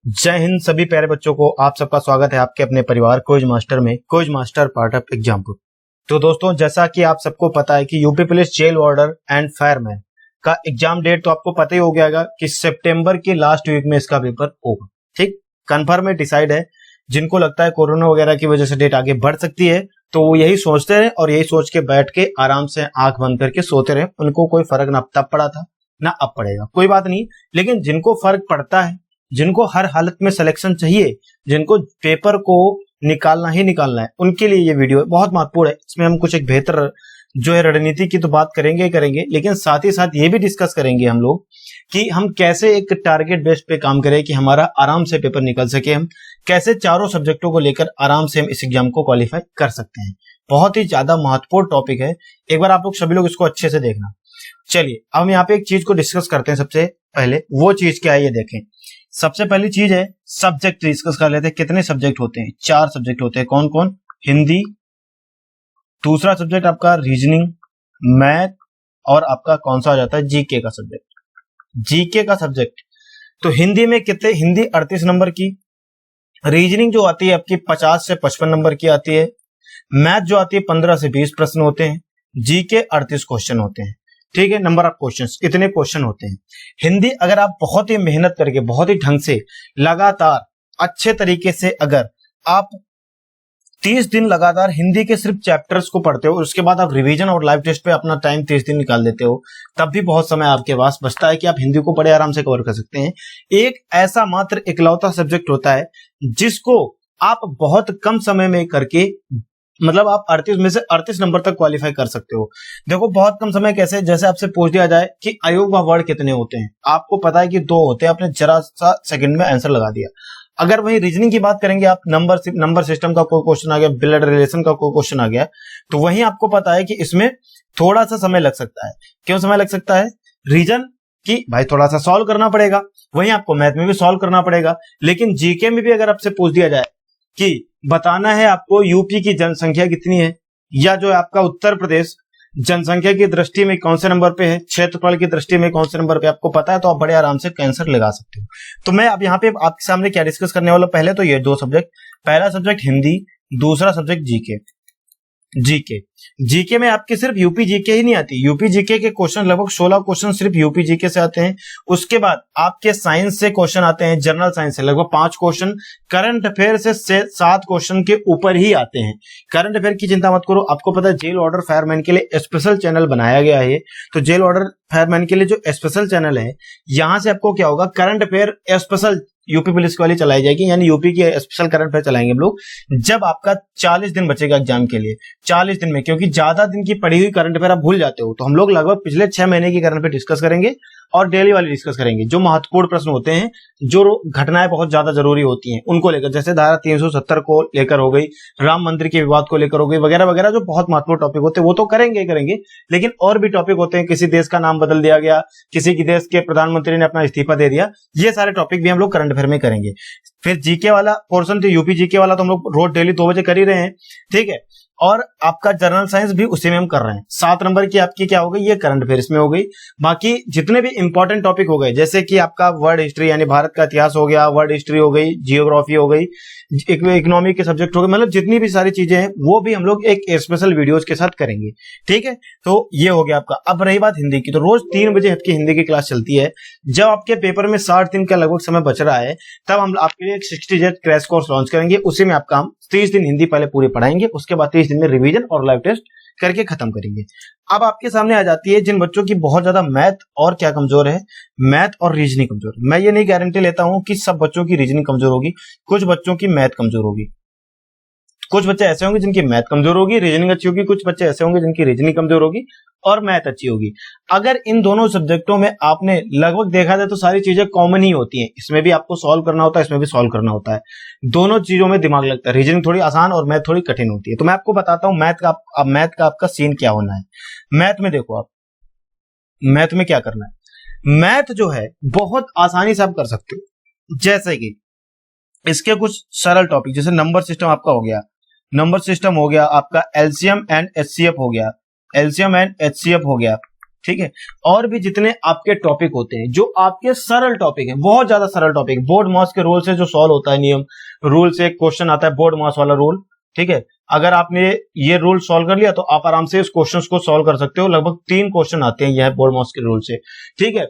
जय हिंद सभी प्यारे बच्चों को, आप सबका स्वागत है आपके अपने परिवार क्विज मास्टर में। Quiz master part of Exampur. तो दोस्तों, जैसा कि आप सबको पता है कि UP police jail warder and fireman का एग्जाम डेट तो आपको पता ही हो गया कि सितंबर के लास्ट वीक में इसका पेपर होगा। ठीक, कंफर्म है, डिसाइड है। जिनको लगता है कोरोना वगैरह की वजह से डेट आगे बढ़ सकती है तो वो यही सोचते रहे और यही सोच के बैठ के आराम से आंख बंद करके सोते रहे। उनको कोई फर्क ना तब पड़ा था ना अब पड़ेगा, कोई बात नहीं। लेकिन जिनको फर्क पड़ता है, जिनको हर हालत में सिलेक्शन चाहिए, जिनको पेपर को निकालना ही निकालना है, उनके लिए ये वीडियो बहुत महत्वपूर्ण है। इसमें हम कुछ एक बेहतर जो है रणनीति की तो बात करेंगे, लेकिन साथ ही साथ ये भी डिस्कस करेंगे हम लोग कि हम कैसे एक टारगेट बेस्ड पे काम करें कि हमारा आराम से पेपर निकल सके। हम कैसे चारों सब्जेक्टों को लेकर आराम से हम इस एग्जाम को क्वालिफाई कर सकते हैं। बहुत ही ज्यादा महत्वपूर्ण टॉपिक है, एक बार आप लोग सभी लोग इसको अच्छे से देखना। चलिए अब हम यहाँ पे एक चीज को डिस्कस करते हैं। सबसे पहले वो चीज क्या है ये देखें। सबसे पहली चीज है सब्जेक्ट डिस्कस कर लेते हैं। कितने सब्जेक्ट होते हैं? 4 सब्जेक्ट होते हैं। कौन कौन? हिंदी, दूसरा सब्जेक्ट आपका रीजनिंग, मैथ और आपका कौन सा आ जाता है? जीके का सब्जेक्ट। जीके का सब्जेक्ट तो हिंदी में कितने? हिंदी 38 नंबर की, रीजनिंग जो आती है आपकी 50 से 55 नंबर की आती है, मैथ जो आती है 15 से 20 प्रश्न होते हैं, जीके 38 क्वेश्चन होते हैं। ठीक है, नंबर ऑफ क्वेश्चंस इतने क्वेश्चन होते हैं। हिंदी अगर आप बहुत ही मेहनत करके, बहुत ही ढंग से, लगातार अच्छे तरीके से अगर आप 30 दिन लगातार हिंदी के सिर्फ चैप्टर्स को पढ़ते हो, उसके बाद आप रिवीजन और लाइव टेस्ट पे अपना टाइम 30 दिन निकाल देते हो, तब भी बहुत समय आपके पास बचता है कि आप हिंदी को बड़े आराम से कवर कर सकते हैं। एक ऐसा मात्र इकलौता सब्जेक्ट होता है जिसको आप बहुत कम समय में करके, मतलब आप 38 में से 38 नंबर तक क्वालिफाई कर सकते हो। देखो बहुत कम समय कैसे? जैसे आपसे पूछ दिया जाए कि अयोग व वर्ड कितने होते हैं, आपको पता है कि 2 होते हैं, आपने जरा सा सेकंड में आंसर लगा दिया। अगर वही रीजनिंग की बात करेंगे, आप नंबर सिस्टम का कोई क्वेश्चन आ गया, ब्लड रिलेशन का कोई क्वेश्चन आ गया, तो वहीं आपको पता है कि इसमें थोड़ा सा समय लग सकता है। क्यों समय लग सकता है? रीजन कि भाई थोड़ा सा सॉल्व करना पड़ेगा, वहीं आपको मैथ में भी सॉल्व करना पड़ेगा। लेकिन जीके में भी अगर आपसे पूछ दिया जाए कि बताना है आपको यूपी की जनसंख्या कितनी है, या जो आपका उत्तर प्रदेश जनसंख्या की दृष्टि में कौन से नंबर पे है, क्षेत्रफल की दृष्टि में कौन से नंबर पे, आपको पता है तो आप बड़े आराम से आंसर लगा सकते हो। तो मैं अब यहाँ पे आपके सामने क्या डिस्कस करने वाला, पहले तो ये 2 सब्जेक्ट। पहला सब्जेक्ट हिंदी, दूसरा सब्जेक्ट जीके। जीके में आपके सिर्फ यूपी जीके ही नहीं आती, यूपी जीके के क्वेश्चन लगभग 16 क्वेश्चन सिर्फ यूपी जीके से आते हैं। उसके बाद आपके साइंस से क्वेश्चन आते हैं, जनरल साइंस से लगभग 5 क्वेश्चन, करंट अफेयर से 7 क्वेश्चन के ऊपर ही आते हैं। करंट अफेयर की चिंता मत करो, आपको पता है जेल ऑर्डर फायरमैन के लिए स्पेशल चैनल बनाया गया है। तो जेल ऑर्डर फायरमैन के लिए जो स्पेशल चैनल है, यहां से आपको क्या होगा, current affair special UP police वाली चलाई जाएगी, यानी यूपी की स्पेशल करंट अफेयर चलाएंगे हम लोग। जब आपका 40 दिन बचेगा एग्जाम के लिए, 40 दिन में, क्योंकि ज्यादा दिन की पढ़ी हुई करंट अफेयर आप भूल जाते हो, तो हम लोग लगभग पिछले 6 महीने की करंट अफेयर डिस्कस करेंगे और डेली वाली डिस्कस करेंगे। जो महत्वपूर्ण प्रश्न होते हैं, जो घटनाएं बहुत ज्यादा जरूरी होती हैं, उनको लेकर, जैसे धारा 370 को लेकर हो गई, राम मंदिर के विवाद को लेकर हो गई, वगैरह वगैरह, जो बहुत महत्वपूर्ण टॉपिक होते हैं वो तो करेंगे। लेकिन और भी टॉपिक होते हैं, किसी देश का नाम बदल दिया गया, किसी की देश के प्रधानमंत्री ने अपना इस्तीफा दे दिया, ये सारे टॉपिक भी हम लोग करंट अफेयर में करेंगे। फिर जीके वाला पोर्शन, तो यूपी जीके वाला तो हम लोग रोज डेली 2 बजे कर ही रहे हैं। ठीक है, और आपका जनरल साइंस भी उसी में हम कर रहे हैं। 7 नंबर की आपकी क्या हो गई, ये करंट अफेयर्स में हो गई। बाकी जितने भी इंपॉर्टेंट टॉपिक हो गए, जैसे कि आपका वर्ल्ड हिस्ट्री यानी भारत का इतिहास हो गया, वर्ल्ड हिस्ट्री हो गई, जियोग्राफी हो गई, इकोनॉमिक के सब्जेक्ट हो गए, मतलब जितनी भी सारी चीजें हैं वो भी हम लोग एक स्पेशल वीडियोज के साथ करेंगे। ठीक है, तो ये हो गया आपका। अब रही बात हिंदी की, तो रोज 3 बजे आपकी हिंदी की क्लास चलती है। जब आपके पेपर में 60 दिन का लगभग समय बच रहा है, तब हम आपके लिए एक 60 डेज क्रैश कोर्स लॉन्च करेंगे। उसी में आपका हम 30 दिन हिंदी पहले पूरी पढ़ाएंगे, उसके बाद 30 दिन में रिवीजन और लाइव टेस्ट करके खत्म करेंगे। अब आपके सामने आ जाती है जिन बच्चों की बहुत ज्यादा मैथ और क्या कमजोर है, मैथ और रीजनिंग कमजोर। मैं ये नहीं गारंटी लेता हूं कि सब बच्चों की रीजनिंग कमजोर होगी, कुछ बच्चों की मैथ कमजोर होगी, कुछ बच्चे ऐसे होंगे जिनकी मैथ कमजोर होगी, रीजनिंग अच्छी होगी, कुछ बच्चे ऐसे होंगे जिनकी रीजनिंग कमजोर होगी और मैथ अच्छी होगी। अगर इन दोनों सब्जेक्टों में आपने लगभग देखा जाए तो सारी चीजें कॉमन ही होती हैं, इसमें भी आपको सॉल्व करना होता है, इसमें भी सॉल्व करना होता है, दोनों चीजों में दिमाग लगता है। रीजनिंग थोड़ी आसान और मैथ थोड़ी कठिन होती है। तो मैं आपको बताता हूं मैथ का आपका सीन क्या होना है। मैथ में देखो, आप मैथ में क्या करना है, मैथ जो है बहुत आसानी से आप कर सकते हो। जैसे कि इसके कुछ सरल टॉपिक, जैसे नंबर सिस्टम आपका हो गया, नंबर सिस्टम हो गया आपका, एलसीएम एंड एचसीएफ हो गया, एलसीएम एंड एचसीएफ हो गया, ठीक है। और भी जितने आपके टॉपिक होते हैं जो आपके सरल टॉपिक हैं, बहुत ज्यादा सरल टॉपिक, बोर्ड मास के रूल से जो सॉल्व होता है, नियम रूल से एक क्वेश्चन आता है बोर्ड मास वाला रूल, ठीक है। अगर आपने ये रूल सॉल्व कर लिया तो आप आराम से इस क्वेश्चन को सॉल्व कर सकते हो। लगभग 3 क्वेश्चन आते हैं यह बोर्ड मास के रूल से, ठीक है।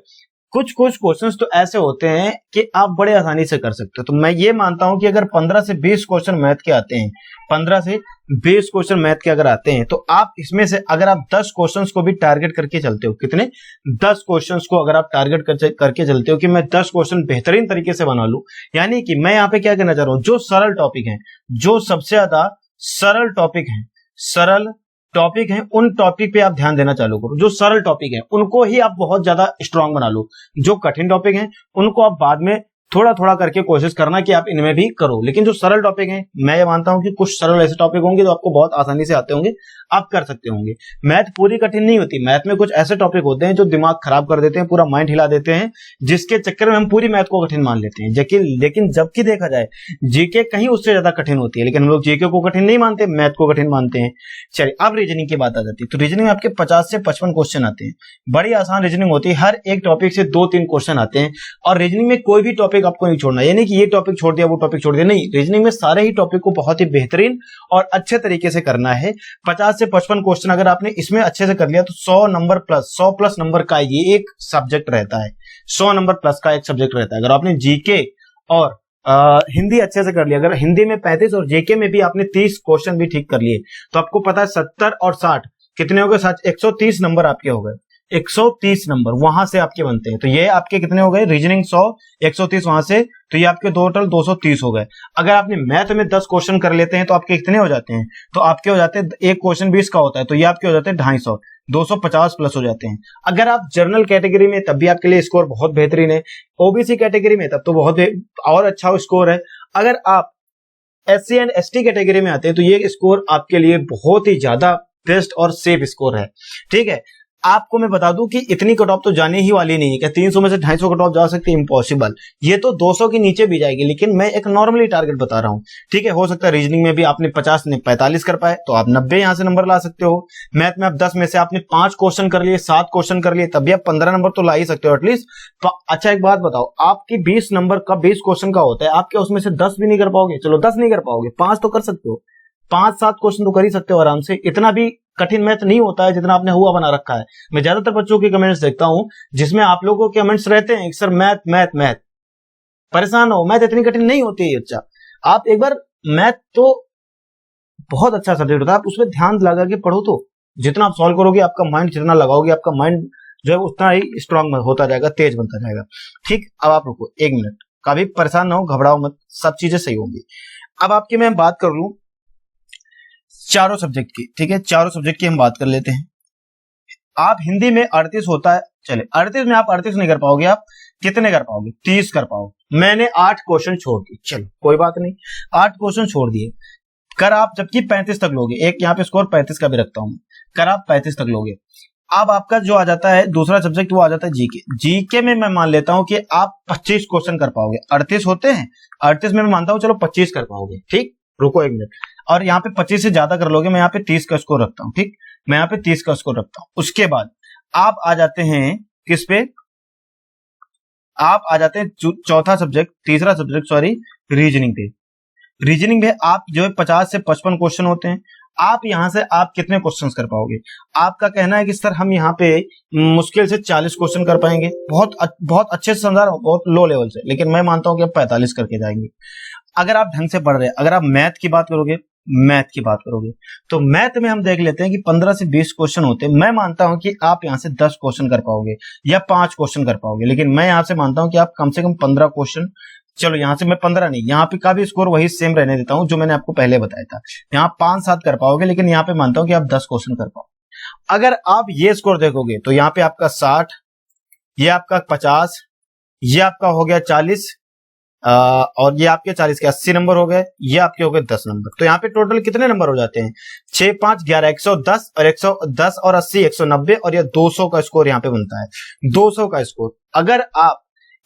कुछ क्वेश्चंस तो ऐसे होते हैं कि आप बड़े आसानी से कर सकते हो। तो मैं ये मानता हूं कि अगर 15 से 20 क्वेश्चन मैथ के आते हैं, 15 से 20 क्वेश्चन मैथ के अगर आते हैं, तो आप इसमें से अगर आप 10 क्वेश्चंस को भी टारगेट करके चलते हो, कितने 10 क्वेश्चंस को अगर आप टारगेट करके चलते हो कि मैं 10 क्वेश्चन बेहतरीन तरीके से बना लूं, यानी कि मैं यहाँ पे क्या कहना चाह रहा हूं, जो सरल टॉपिक है, जो सबसे ज्यादा सरल टॉपिक है, सरल टॉपिक है, उन टॉपिक पे आप ध्यान देना चालू करो। जो सरल टॉपिक है उनको ही आप बहुत ज्यादा स्ट्रांग बना लो। जो कठिन टॉपिक है उनको आप बाद में थोड़ा थोड़ा करके कोशिश करना कि आप इनमें भी करो, लेकिन जो सरल टॉपिक है, मैं ये मानता हूं कि कुछ सरल ऐसे टॉपिक होंगे जो आपको बहुत आसानी से आते होंगे, आप कर सकते होंगे। मैथ पूरी कठिन नहीं होती, मैथ में कुछ ऐसे टॉपिक होते हैं जो दिमाग खराब कर देते हैं, पूरा माइंड हिला देते हैं, जिसके चक्कर में हम पूरी मैथ को कठिन मान लेते हैं। लेकिन जबकि देखा जाए जीके कहीं उससे ज्यादा कठिन होती है, लेकिन हम लोग जीके को कठिन नहीं मानते, मैथ को कठिन मानते हैं। चलिए अब रीजनिंग की बात आ जाती है। तो रीजनिंग में आपके 50 से 55 क्वेश्चन आते हैं, बड़ी आसान रीजनिंग होती है। हर एक टॉपिक से 2-3 क्वेश्चन आते हैं, और रीजनिंग में कोई भी टॉपिक आपको नहीं छोड़ना, यानी कि ये टॉपिक छोड़ दिया वो टॉपिक छोड़ दिया, नहीं। रीजनिंग में सारे ही टॉपिक को बहुत ही बेहतरीन और अच्छे तरीके से करना है। 50 से 55 क्वेश्चन अगर आपने इसमें अच्छे से कर लिया तो 100 नंबर प्लस, 100 प्लस नंबर का ये एक सब्जेक्ट रहता है, 100 नंबर प्लस का एक सब्जेक्ट रहता है। अगर आपने जीके और हिंदी अच्छे से कर लिया, अगर हिंदी में 35 और जेके में भी आपने 30 क्वेश्चन भी ठीक कर लिए, तो आपको पता है 70 और 60 कितने हो गए, 130 नंबर आपके हो गए। 130 नंबर वहां से आपके बनते हैं, तो ये आपके कितने हो गए, रीजनिंग 100, 130 वहां से, तो ये आपके टोटल 230 हो गए। अगर आपने मैथ में 10 क्वेश्चन कर लेते हैं तो आपके कितने हो जाते हैं, तो आपके हो जाते हैं, एक क्वेश्चन 20 का होता है, तो ये आपके हो जाते हैं 250, 250 प्लस हो जाते हैं। अगर आप जनरल कैटेगरी में, तब भी आपके लिए स्कोर बहुत बेहतरीन है। ओबीसी कैटेगरी में तब तो बहुत और अच्छा स्कोर है। अगर आप एससी एंड एसटी कैटेगरी में आते हैं तो ये स्कोर आपके लिए बहुत ही ज्यादा बेस्ट और सेफ स्कोर है, ठीक है। आपको मैं बता दूं कि इतनी कट ऑफ तो जाने ही वाली नहीं है। क्या 300 में से 250 कट ऑफ जा सकती है? इम्पॉसिबल। ये तो 200 के नीचे भी जाएगी, लेकिन मैं एक नॉर्मली टारगेट बता रहा हूं, ठीक है। हो सकता है रीजनिंग में भी आपने 50 ने 45 कर पाए तो आप 90 यहां से नंबर ला सकते हो। मैथ में आप 10 में से आपने 5 क्वेश्चन कर लिए, 7 क्वेश्चन कर लिए, तब भी आप 15 नंबर तो ला ही सकते हो एटलीस्ट। तो अच्छा एक बात बताओ, आपकी 20 नंबर का 20 क्वेश्चन का होता है, आप क्या उसमें से 10 भी नहीं कर पाओगे? चलो 10 नहीं कर पाओगे, 5 तो कर सकते हो, 5-7 क्वेश्चन तो कर ही सकते हो आराम से। इतना भी कठिन मैथ नहीं होता है जितना आपने हुआ बना रखा है। मैं ज्यादातर बच्चों के कमेंट्स देखता हूं जिसमें आप लोगों के कमेंट्स रहते हैं सर मैथ मैथ मैथ, परेशान हो, मैथ इतनी कठिन नहीं होती है। अच्छा, आप एक बार, मैथ तो बहुत अच्छा सब्जेक्ट होता है, आप उसमें ध्यान लगा के पढ़ो, तो जितना आप सॉल्व करोगे, आपका माइंड जितना लगाओगे, आपका माइंड जो है उतना ही स्ट्रांग होता जाएगा, तेज बनता जाएगा। ठीक, अब आप रुको 1 मिनट, कभी परेशान ना हो, घबराओ मत, सब चीजें सही होंगी। अब आपकी मैं बात कर लूं चारों सब्जेक्ट की, ठीक है, चारों सब्जेक्ट की हम बात कर लेते हैं। आप हिंदी में 38 होता है, चले 38 में आप 38 नहीं कर पाओगे, आप कितने कर पाओगे? 30 कर पाओगे। मैंने 8 क्वेश्चन छोड़ दिए, चलो कोई बात नहीं, 8 क्वेश्चन छोड़ दिए। कर आप जबकि 35 तक लोगे, एक यहाँ पे स्कोर 35 का भी रखता हूं, कर आप 35 तक लोगे। अब आपका जो आ जाता है दूसरा सब्जेक्ट, वो आ जाता है जीके। जीके में मैं मान लेता हूं कि आप 25 क्वेश्चन कर पाओगे। 38 होते हैं, 38 में मैं मानता हूं चलो 25 कर पाओगे। ठीक, रुको 1 मिनट, और यहाँ पे 25 से ज्यादा कर लोगे, मैं यहाँ पे 30 का स्कोर रखता हूँ। ठीक, मैं यहाँ पे 30 का स्कोर रखता हूँ। उसके बाद आप आ जाते हैं किस पे, आप आ जाते हैं चौथा सब्जेक्ट, तीसरा सब्जेक्ट सॉरी, रीजनिंग पे। रीजनिंग में आप जो है 50 से 55 क्वेश्चन होते हैं। आप यहां से आप कितने क्वेश्चंस कर पाओगे? आपका कहना है कि सर हम यहाँ पे मुश्किल से 40 क्वेश्चन कर पाएंगे, बहुत अच्छे से समझा रहा हूँ, बहुत लो लेवल से, लेकिन मैं मानता हूँ कि आप 45 करके जाएंगे अगर आप ढंग से पढ़ रहे हैं। अगर आप मैथ की बात करोगे, तो मैथ में हम देख लेते हैं कि 15 से 20 क्वेश्चन होते हैं। मैं मानता हूं कि आप यहां से 10 क्वेश्चन कर पाओगे या 5 क्वेश्चन कर पाओगे, लेकिन मैं यहां से मानता हूं कि आप कम से कम 15 क्वेश्चन, चलो यहां से मैं 15 नहीं, यहाँ पे का भी स्कोर वही सेम रहने देता हूं जो मैंने आपको पहले बताया था। यहाँ 5-7 कर पाओगे, लेकिन यहाँ पे मानता हूं कि आप 10 क्वेश्चन कर पाओगे। अगर आप ये स्कोर देखोगे तो यहाँ पे आपका 60, ये आपका 50, ये आपका हो गया 40, और ये आपके 40 के 80 नंबर हो गए, ये आपके हो गए 10 नंबर। तो यहाँ पे टोटल कितने नंबर हो जाते हैं? 6, 5, 11, 110, और 110 और 80, 190, और ये 200 का स्कोर यहाँ पे बनता है। 200 का स्कोर। अगर आप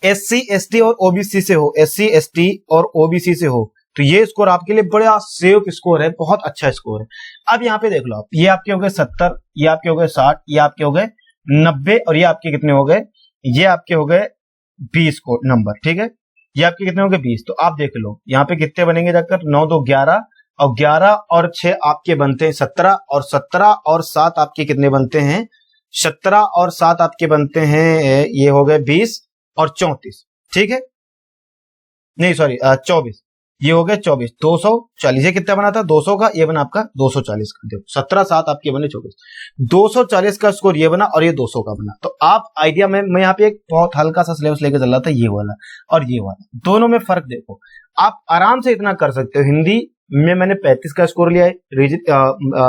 SC, ST और OBC से हो, SC, ST और OBC से हो, तो ये स्कोर आपके लिए बड़ा सेफ स्कोर है, बहुत अच्छा स्कोर है। अब यहाँ पे देख लो आप, ये आपके हो गए 70, ये आपके हो गए 60, ये आपके हो गए 90 और ये आपके कितने हो गए, ये आपके हो गए 20 को नंबर, ठीक है। ये आपके कितने हो गए 20। तो आप देख लो यहाँ पे कितने बनेंगे जाकर, 9 2 11 और 11 और 6 आपके बनते हैं 17 और 17 और 7 आपके कितने बनते हैं, 17 और 7 आपके बनते हैं, ये हो गए 20 और 34, ठीक है, नहीं सॉरी 24, ये हो गया 24, 240। ये कितना बना था 200 का, ये बना आपका 240 का। देखो 17 7 आपके बने 24, 240 का स्कोर ये बना और ये 200 का बना। तो आप आइडिया में, मैं यहाँ पे एक बहुत हल्का सा सिलेबस लेके चल रहा था, ये वाला और ये वाला, दोनों में फर्क देखो। आप आराम से इतना कर सकते हो। हिंदी में मैंने 35 का स्कोर लिया है,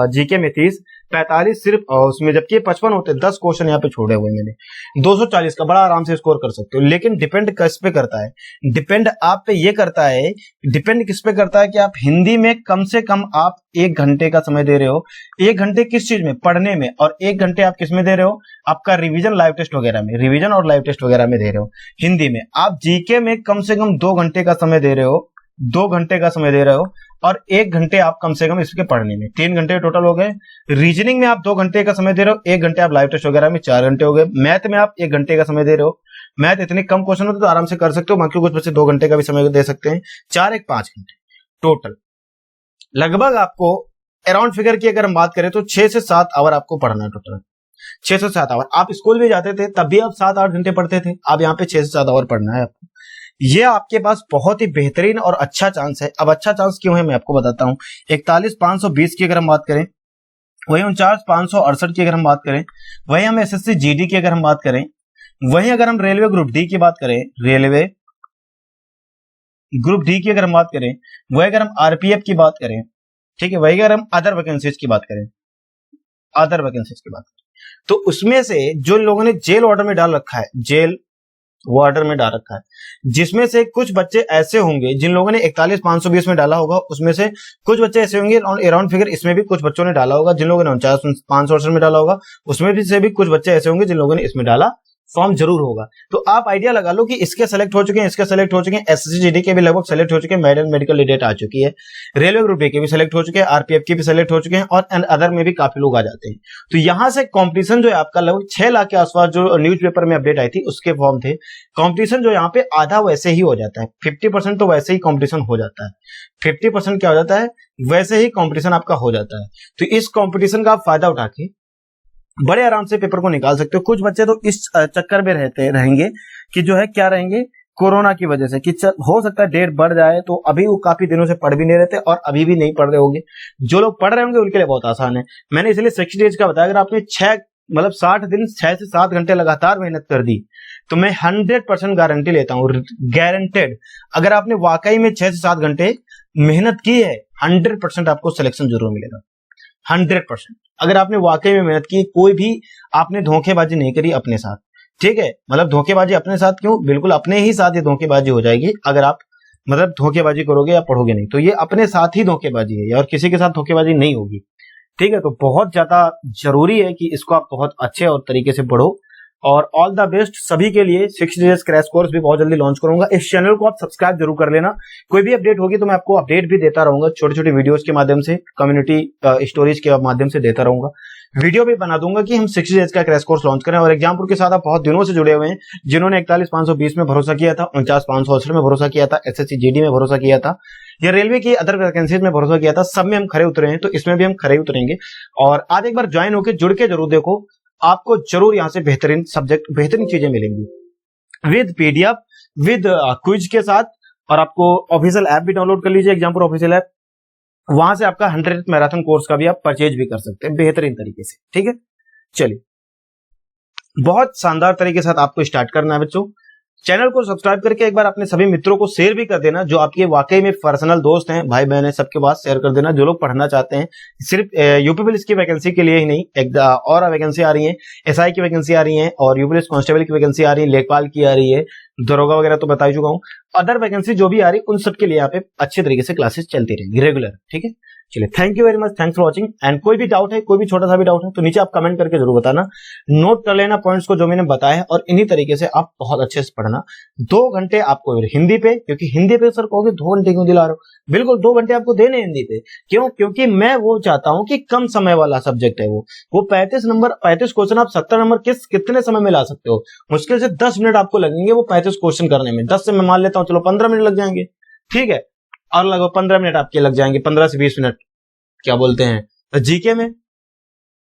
जीके में 30, 45 सिर्फ उसमें, जबकि 55 होते, 10 क्वेश्चन यहाँ पे छोड़े हुए मैंने। 240 का बड़ा आराम से स्कोर कर सकते हो। लेकिन डिपेंड किस पे करता है, डिपेंड आप पे ये करता है, डिपेंड किस पे करता है कि आप हिंदी में कम से कम आप 1 घंटे का समय दे रहे हो। 1 घंटे किस चीज में, पढ़ने में, और 1 घंटे आप किस में दे रहे हो, आपका रिवीजन लाइव टेस्ट वगैरह में, रिवीजन और लाइव टेस्ट वगैरह में दे रहे हो। हिंदी में आप जीके में कम से कम 2 घंटे का समय दे रहे हो, 2 घंटे का समय दे रहे हो, और 1 घंटे आप कम से कम इसके पढ़ने में, 3 घंटे टोटल हो गए। रीजनिंग में आप 2 घंटे का समय दे रहे हो, 1 घंटे आप लाइव टेस्ट वगैरह में, 4 घंटे हो गए। मैथ में आप 1 घंटे का समय दे रहे हो, मैथ इतने कम क्वेश्चन होते तो आराम से कर सकते हो, बाकी कुछ बच्चे 2 घंटे का भी समय दे सकते हैं। 4 1 5 घंटे टोटल, लगभग आपको अराउंड फिगर की अगर हम बात करें तो 6 से 7 आवर आपको पढ़ना है टोटल। 6 से 7 आवर। आप स्कूल भी जाते थे तब भी आप 7 8 घंटे पढ़ते थे, अब यहाँ पे 6 से 7 आवर पढ़ना है आपको। ये आपके पास बहुत ही बेहतरीन और अच्छा चांस है। अब अच्छा चांस क्यों है मैं आपको बताता हूँ। 41 520 की अगर हम बात करें, वही 49 568 की अगर हम बात करें, वही हम एसएससी जीडी की अगर हम बात करें, वही अगर हम रेलवे ग्रुप डी की बात करें, रेलवे ग्रुप डी की अगर हम बात करें, वही अगर हम आरपीएफ की बात करें, ठीक है, वही अगर हम अदर वैकेंसीज की बात करें, अदर वैकेंसीज की बात करें, तो उसमें से जो लोगों ने जेल ऑर्डर में डाल रखा है, जेल वो ऑर्डर में डाल रखा है, जिसमें से कुछ बच्चे ऐसे होंगे जिन लोगों ने 41 520 में डाला होगा, उसमें से कुछ बच्चे ऐसे होंगे अराउंड फिगर इसमें भी कुछ बच्चों ने डाला होगा, जिन लोगों ने 49 568 में डाला होगा, उसमें भी से भी कुछ बच्चे ऐसे होंगे जिन लोगों ने इसमें डाला, फॉर्म जरूर होगा। तो आप आइडिया लगा लो कि इसके सेलेक्ट हो चुके हैं, इसके सेलेक्ट हो चुके हैं, एसएससी जीडी के भी लगभग सेलेक्ट हो चुके हैं, मेडिकल डेट आ चुकी है, रेलवे ग्रुप डी के भी सेलेक्ट हो चुके हैं, आरपीएफ के भी सेलेक्ट हो चुके हैं, और अदर में भी काफी लोग आ जाते हैं। तो यहां से कंपटीशन जो है आपका लगभग 6 लाख के आसपास जो न्यूज़पेपर में अपडेट आई थी उसके फॉर्म थे, कंपटीशन जो यहाँ पे आधा वैसे ही हो जाता है, 50% तो वैसे ही कंपटीशन हो जाता है, 50% क्या हो जाता है, वैसे ही कंपटीशन आपका हो जाता है। तो इस कंपटीशन का आप फायदा उठा के बड़े आराम से पेपर को निकाल सकते हो। कुछ बच्चे तो इस चक्कर में रहेंगे कि जो है क्या रहेंगे, कोरोना की वजह से कि हो सकता है डेट बढ़ जाए, तो अभी वो काफी दिनों से पढ़ भी नहीं रहे थे और अभी भी नहीं पढ़ रहे होंगे। जो लोग पढ़ रहे होंगे उनके लिए बहुत आसान है। मैंने इसलिए 60 डेज का बताया, अगर आपने 60 दिन 6 से 7 घंटे लगातार मेहनत कर दी तो मैं 100% गारंटी लेता हूँ, गारंटेड, अगर आपने वाकई में 6 से 7 घंटे मेहनत की है, 100% आपको सिलेक्शन जरूर मिलेगा। 100% अगर आपने वाकई में मेहनत की, कोई भी आपने धोखेबाजी नहीं करी अपने साथ, ठीक है, मतलब धोखेबाजी अपने साथ क्यों, बिल्कुल अपने ही साथ ये धोखेबाजी हो जाएगी अगर आप मतलब धोखेबाजी करोगे या पढ़ोगे नहीं, तो ये अपने साथ ही धोखेबाजी है और किसी के साथ धोखेबाजी नहीं होगी, ठीक है। तो बहुत ज्यादा जरूरी है कि इसको आप बहुत अच्छे और तरीके से पढ़ो, और ऑल द बेस्ट सभी के लिए। 60 डेज क्रैश कोर्स भी बहुत जल्दी लॉन्च करूंगा। इस चैनल को आप सब्सक्राइब जरूर कर लेना, कोई भी अपडेट होगी तो मैं आपको अपडेट भी देता रहूंगा, छोटी छोटी वीडियोस के माध्यम से, कम्युनिटी स्टोरीज के माध्यम से देता रहूंगा, वीडियो भी बना दूंगा कि हम 60 डेज का क्रैश कोर्स लॉन्च करें। और एग्जामपुर के साथ आप बहुत दिनों से जुड़े हुए हैं, जिन्होंने 41 520 में भरोसा किया था, 49 568 में भरोसा किया था, एसएससी जीडी में भरोसा किया था, या रेलवे की अदर वैकेंसीज में भरोसा किया था, सब में हम खरे उतरे हैं, तो इसमें भी हम खरे उतरेंगे। और आज एक बार ज्वाइन होकर जुड़ के जरूर देखो, आपको जरूर यहां से बेहतरीन सब्जेक्ट, बेहतरीन चीजें मिलेंगी विद पीडीएफ, विद क्विज के साथ। और आपको ऑफिशियल ऐप भी डाउनलोड कर लीजिए, एग्जामपुर ऑफिशियल ऐप, वहां से आपका 100 मैराथन कोर्स का भी आप परचेज भी कर सकते हैं बेहतरीन तरीके से, ठीक है। चलिए, बहुत शानदार तरीके से आपको स्टार्ट करना है बच्चों। चैनल को सब्सक्राइब करके एक बार अपने सभी मित्रों को शेयर भी कर देना, जो आपके वाकई में पर्सनल दोस्त हैं, भाई बहन है, सबके पास शेयर कर देना। जो लोग पढ़ना चाहते हैं, सिर्फ यूपी पुलिस की वैकेंसी के लिए ही नहीं, एक और वैकेंसी आ रही है, एसआई की वैकेंसी आ रही है, और यूपी पुलिस कांस्टेबल की वैकेंसी आ रही है, लेखपाल की आ रही है, दरोगा वगैरह तो बता ही चुका हूँ, अदर वैकेंसी जो भी आ रही है उन सबके लिए यहाँ पे अच्छे तरीके से क्लासेस चलती रहेंगी रेगुलर, ठीक है। चलिए, thank you very much, thanks for watching. And कोई भी डाउट है, कोई भी छोटा सा भी डाउट है तो नीचे आप कमेंट करके जरूर बताना, नोट कर लेना पॉइंट्स को जो मैंने बताया है, और इन्हीं तरीके से आप बहुत अच्छे से पढ़ना। 2 घंटे आपको हिंदी पे, क्योंकि हिंदी पे सर कहोगे 2 घंटे क्यों दिला रहे हो, बिल्कुल 2 घंटे आपको देने हिंदी पे। क्यों? क्योंकि मैं वो चाहता हूं कि कम समय वाला सब्जेक्ट है वो 35 क्वेश्चन आप 70 नंबर कितने समय में ला सकते हो? मुश्किल से 10 मिनट आपको लगेंगे वो 35 क्वेश्चन करने में। 10 से मैं मान लेता हूं, चलो 15 मिनट लग जाएंगे, ठीक है, और लगभग 15 मिनट आपके लग जाएंगे, 15 से 20 मिनट क्या बोलते हैं, तो जीके में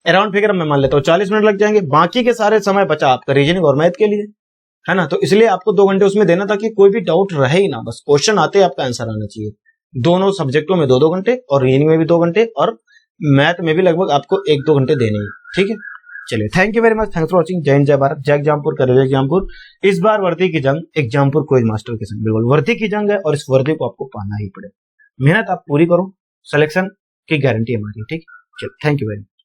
अराउंड फिगर मैं मान लेता हूँ 40 मिनट लग जाएंगे। बाकी के सारे समय बचा आपका रीजनिंग और मैथ के लिए, है ना। तो इसलिए आपको 2 घंटे उसमें देना, ताकि कोई भी डाउट रहे ही ना, बस क्वेश्चन आते ही आपका आंसर आना चाहिए। दोनों सब्जेक्टों में 2-2 घंटे, और रीजनिंग में भी 2 घंटे, और मैथ में भी लगभग आपको 1-2 घंटे देने ही, ठीक है। चलिए, thank you very much, thanks for watching. जय हिंद, जय भारत, जय एग्जामपुर, करें एग्जामपुर। इस बार वर्दी की जंग एग्जामपुर क्विज मास्टर के संग, बिल्कुल वर्दी की जंग है, और इस वर्दी को आपको पाना ही पड़ेगा। मेहनत आप पूरी करो, सिलेक्शन की गारंटी हमारी, ठीक है। चलो, थैंक यू वेरी मच।